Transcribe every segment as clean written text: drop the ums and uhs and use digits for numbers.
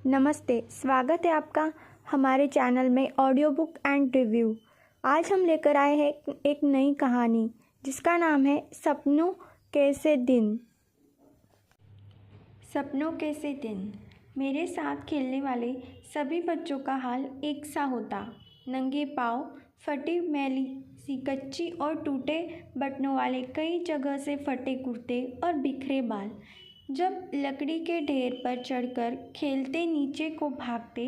नमस्ते, स्वागत है आपका हमारे चैनल में ऑडियो बुक एंड रिव्यू। आज हम लेकर आए हैं एक नई कहानी जिसका नाम है सपनों कैसे दिन। सपनों कैसे दिन। मेरे साथ खेलने वाले सभी बच्चों का हाल एक सा होता। नंगे पाँव, फटी मैली सी कच्ची और टूटे बटनों वाले, कई जगह से फटे कुर्ते और बिखरे बाल। जब लकड़ी के ढेर पर चढ़कर खेलते नीचे को भागते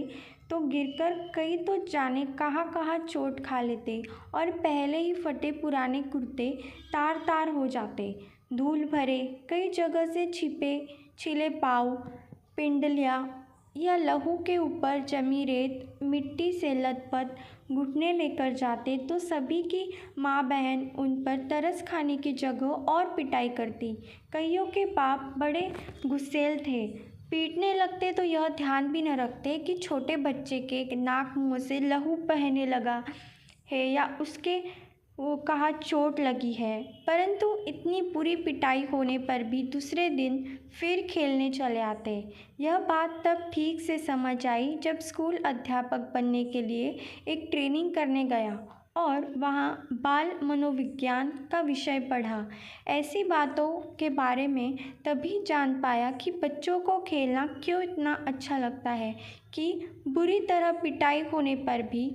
तो गिरकर कई तो जाने कहाँ कहाँ चोट खा लेते और पहले ही फटे पुराने कुर्ते तार तार हो जाते। धूल भरे कई जगह से छिपे छिले पाँव, पिंडलियाँ या लहू के ऊपर जमी रेत मिट्टी से लथपथ घुटने लेकर जाते तो सभी की माँ बहन उन पर तरस खाने की जगह और पिटाई करती। कईयों के बाप बड़े गुस्सैल थे, पीटने लगते तो यह ध्यान भी न रखते कि छोटे बच्चे के नाक मुँह से लहू बहने लगा है या उसके वो कहाँ चोट लगी है। परंतु इतनी बुरी पिटाई होने पर भी दूसरे दिन फिर खेलने चले आते। यह बात तब ठीक से समझ आई जब स्कूल अध्यापक बनने के लिए एक ट्रेनिंग करने गया और वहाँ बाल मनोविज्ञान का विषय पढ़ा। ऐसी बातों के बारे में तभी जान पाया कि बच्चों को खेलना क्यों इतना अच्छा लगता है कि बुरी तरह पिटाई होने पर भी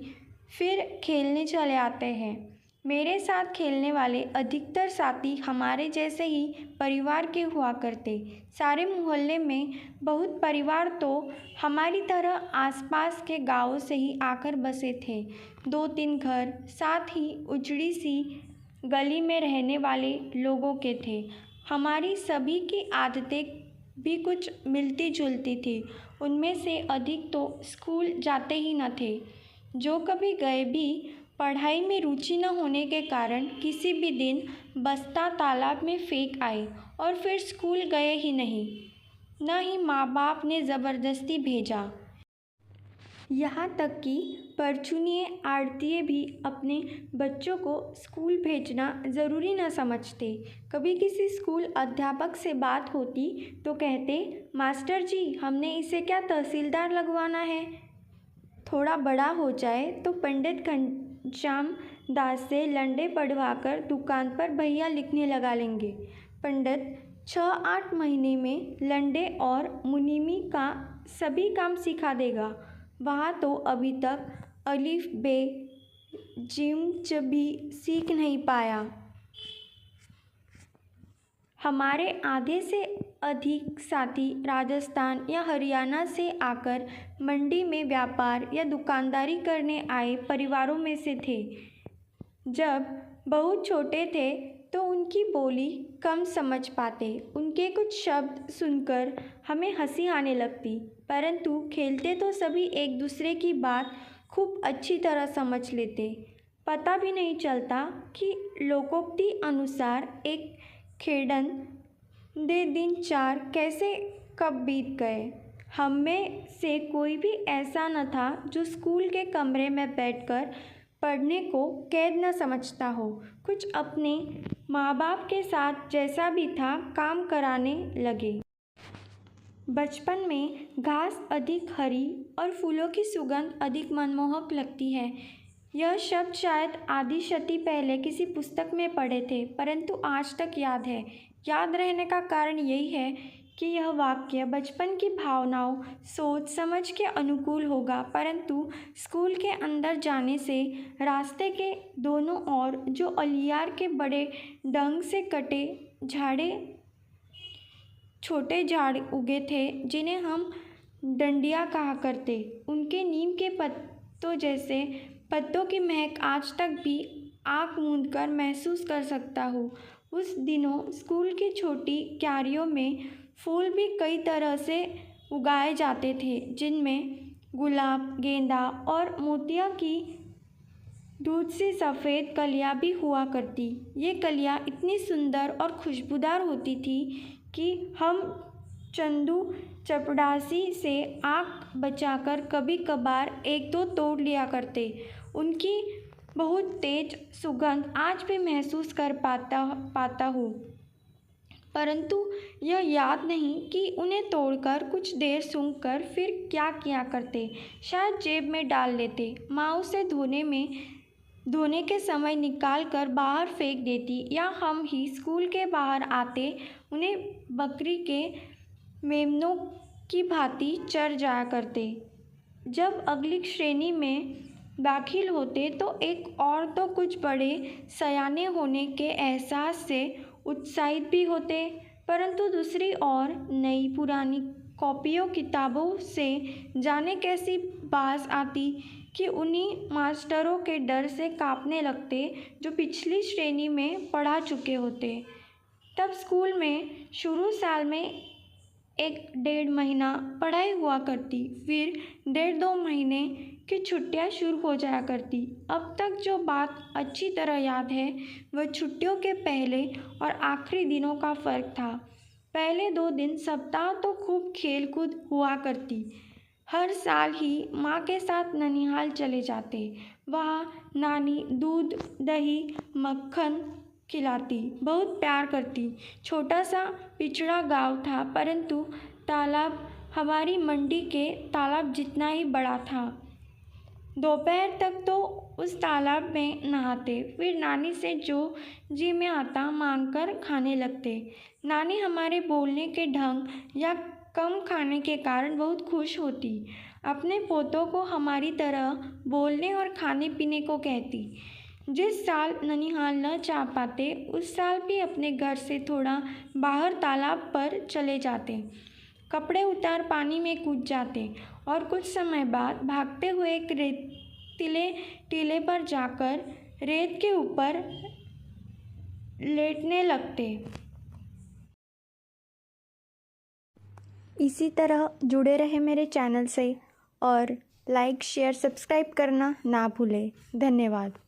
फिर खेलने चले आते हैं। मेरे साथ खेलने वाले अधिकतर साथी हमारे जैसे ही परिवार के हुआ करते। सारे मोहल्ले में बहुत परिवार तो हमारी तरह आसपास के गांवों से ही आकर बसे थे। 2-3 घर साथ ही उजड़ी सी गली में रहने वाले लोगों के थे। हमारी सभी की आदतें भी कुछ मिलती जुलती थी। उनमें से अधिक तो स्कूल जाते ही न थे। जो कभी गए भी पढ़ाई में रुचि न होने के कारण किसी भी दिन बस्ता तालाब में फेंक आए और फिर स्कूल गए ही नहीं, न ही माँ बाप ने ज़बरदस्ती भेजा। यहाँ तक कि परचूनिए आड़तिए भी अपने बच्चों को स्कूल भेजना ज़रूरी न समझते। कभी किसी स्कूल अध्यापक से बात होती तो कहते, मास्टर जी हमने इसे क्या तहसीलदार लगवाना है। थोड़ा बड़ा हो जाए तो पंडित घनश्याम दास से लंडे पढ़वाकर दुकान पर भैया लिखने लगा लेंगे। पंडित 6-8 महीने में लंडे और मुनीमी का सभी काम सिखा देगा। वहाँ तो अभी तक अलिफ बे जिम च भी सीख नहीं पाया। हमारे आधे से अधिक साथी राजस्थान या हरियाणा से आकर मंडी में व्यापार या दुकानदारी करने आए परिवारों में से थे। जब बहुत छोटे थे तो उनकी बोली कम समझ पाते। उनके कुछ शब्द सुनकर हमें हंसी आने लगती, परंतु खेलते तो सभी एक दूसरे की बात खूब अच्छी तरह समझ लेते। पता भी नहीं चलता कि लोकोक्ति अनुसार एक खेड़न दे दिन चार कैसे कब बीत गए। हम में से कोई भी ऐसा न था जो स्कूल के कमरे में बैठकर पढ़ने को कैद न समझता हो। कुछ अपने माँ बाप के साथ जैसा भी था काम कराने लगे। बचपन में घास अधिक हरी और फूलों की सुगंध अधिक मनमोहक लगती है। यह शब्द शायद आधी शती पहले किसी पुस्तक में पढ़े थे, परंतु आज तक याद है। याद रहने का कारण यही है कि यह वाक्य बचपन की भावनाओं, सोच समझ के अनुकूल होगा, परंतु स्कूल के अंदर जाने से रास्ते के दोनों ओर जो अलियार के बड़े ढंग से कटे झाड़े छोटे झाड़ उगे थे जिन्हें हम डंडिया कहा करते, उनके नीम के पत्तों जैसे पत्तों की महक आज तक भी आँख मूंद कर महसूस कर सकता हूँ। उस दिनों स्कूल की छोटी क्यारियों में फूल भी कई तरह से उगाए जाते थे, जिनमें गुलाब, गेंदा और मोतिया की दूध सी सफ़ेद कलियाँ भी हुआ करती। ये कलियाँ इतनी सुंदर और खुशबूदार होती थी कि हम चंदू चपड़ासी से आँख बचाकर कभी कभार 1-2 तोड़ लिया करते। उनकी बहुत तेज सुगंध आज भी महसूस कर पाता हूँ। परंतु यह याद नहीं कि उन्हें तोड़कर कुछ देर सूंघकर फिर क्या किया करते। शायद जेब में डाल लेते। माँ उसे धोने के समय निकाल कर बाहर फेंक देती, या हम ही स्कूल के बाहर आते उन्हें बकरी के मेमनों की भांति चर जाया करते। जब अगली श्रेणी में दाखिल होते तो एक और तो कुछ बड़े सयाने होने के एहसास से उत्साहित भी होते, परंतु दूसरी ओर नई पुरानी कॉपियों किताबों से जाने कैसी बाज आती कि उन्हीं मास्टरों के डर से कांपने लगते जो पिछली श्रेणी में पढ़ा चुके होते। तब स्कूल में शुरू साल में 1-1.5 महीना पढ़ाई हुआ करती, फिर 1.5-2 महीने की छुट्टियां शुरू हो जाया करती। अब तक जो बात अच्छी तरह याद है वह छुट्टियों के पहले और आखिरी दिनों का फ़र्क था। पहले 2 दिन सप्ताह तो खूब खेल कूद हुआ करती। हर साल ही माँ के साथ ननिहाल चले जाते। वहाँ नानी दूध दही मक्खन खिलाती, बहुत प्यार करती। छोटा सा पिछड़ा गांव था, परंतु तालाब हमारी मंडी के तालाब जितना ही बड़ा था। दोपहर तक तो उस तालाब में नहाते, फिर नानी से जो जी में आता मांगकर खाने लगते। नानी हमारे बोलने के ढंग या कम खाने के कारण बहुत खुश होती। अपने पोतों को हमारी तरह बोलने और खाने पीने को कहती। जिस साल ननिहाल न जा पाते उस साल भी अपने घर से थोड़ा बाहर तालाब पर चले जाते, कपड़े उतार पानी में कूद जाते और कुछ समय बाद भागते हुए एक रेतीले टीले पर जाकर रेत के ऊपर लेटने लगते। इसी तरह जुड़े रहे मेरे चैनल से और लाइक शेयर सब्सक्राइब करना ना भूलें। धन्यवाद।